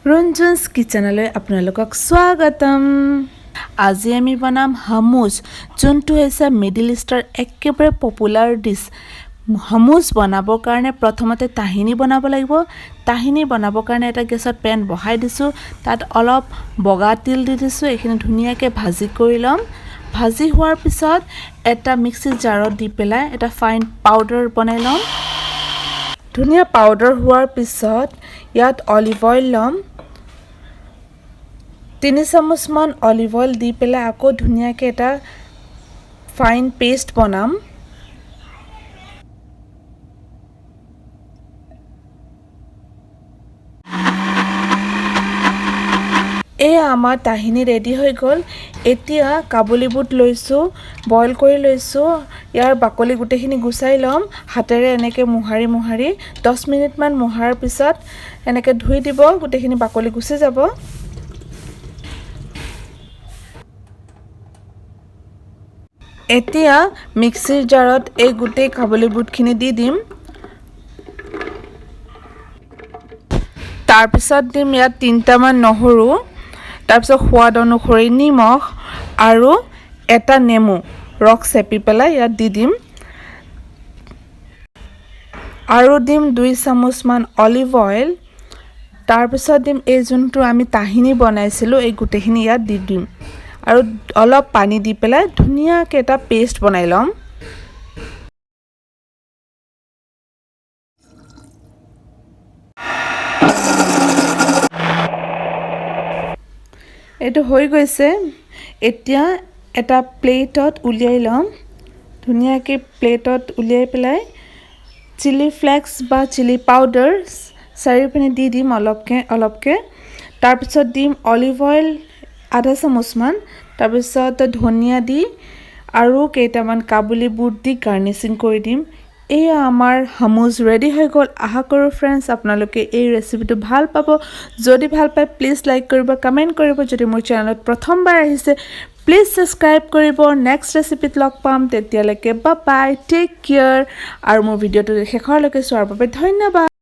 ৰঞ্জনছ কিচেনলৈ আপোনালোকক স্বাগতম। আজি আমি বনাম হামুজ, যোনটো হৈছে মিডল ইষ্টৰ একেবাৰে পপুলাৰ ডিছ। হামুজ বনাবৰ কাৰণে প্ৰথমতে তাহিনী বনাব লাগিব। তাহিনী বনাবৰ কাৰণে এটা গেছত পেন বহাই দিছোঁ, তাত অলপ বগা তিল দি দিছোঁ। এইখিনি ধুনীয়াকৈ ভাজি কৰি ল'ম। ভাজি হোৱাৰ পিছত এটা মিক্সি জাৰত দি পেলাই এটা ফাইন পাউডাৰ বনাই ল'ম। ধুনীয়া পাউডাৰ হোৱাৰ পিছত ইয়াত অলিভ অইল ল'ম। 3 চামুচমান অলিভ অইল দি পেলাই আকৌ ধুনীয়াকৈ এটা ফাইন পেষ্ট বনাম। এয়া আমাৰ তাহিনী ৰেডি হৈ গ'ল। এতিয়া কাবুলী বুট লৈছোঁ, বইল কৰি লৈছোঁ। ইয়াৰ বাকলি গোটেইখিনি গুচাই ল'ম। হাতেৰে এনেকৈ মোহাৰি 10 মিনিটমান মোহাৰ পিছত এনেকৈ ধুই দিব, গোটেইখিনি বাকলি গুচি যাব। এতিয়া মিক্সিৰ জাৰত এই গোটেই কাবুলী বুটখিনি দি দিম। তাৰপিছত দিম ইয়াত 3টামান নহৰু, তাৰপিছত সোৱাদ অনুসৰি নিমখ আৰু এটা নেমু ৰস চেপি পেলাই ইয়াত দি দিম। আৰু দিম 2 চামুচমান অলিভ অইল। তাৰপিছত দিম এই যোনটো আমি তাহিনী বনাইছিলোঁ, এই গোটেইখিনি ইয়াত দি দিম আৰু অলপ পানী দি পেলাই ধুনীয়াকৈ এটা পেষ্ট বনাই ল'ম। এইটো হৈ গৈছে। এতিয়া এটা প্লেটত উলিয়াই ল'ম। ধুনীয়াকৈ প্লেটত উলিয়াই পেলাই চিলি ফ্লেক্স বা চিলি পাউডাৰ চাৰিওপিনে দি দিম অলপকৈ। তাৰপিছত দিম অলিভ অইল আধা চামুচমান, তাৰপিছত ধনিয়া দি আৰু কেইটামান কাবুলী বুট দি গাৰ্নিচিং কৰি দিম। এয়া আমাৰ হামুজ ৰেডি হৈ গ'ল। আশা কৰোঁ ফ্ৰেণ্ডছ আপোনালোকে এই ৰেচিপিটো ভাল পাব। যদি ভাল পায় প্লিজ লাইক কৰিব, কমেণ্ট কৰিব। যদি মোৰ চেনেলত প্ৰথমবাৰ আহিছে প্লিজ ছাবস্ক্ৰাইব কৰিব। নেক্সট ৰেচিপিত লগ পাম, তেতিয়ালৈকে বাই বাই, টেক কেয়াৰ। আৰু মোৰ ভিডিঅ'টো শেষৰলৈকে চোৱাৰ বাবে ধন্যবাদ।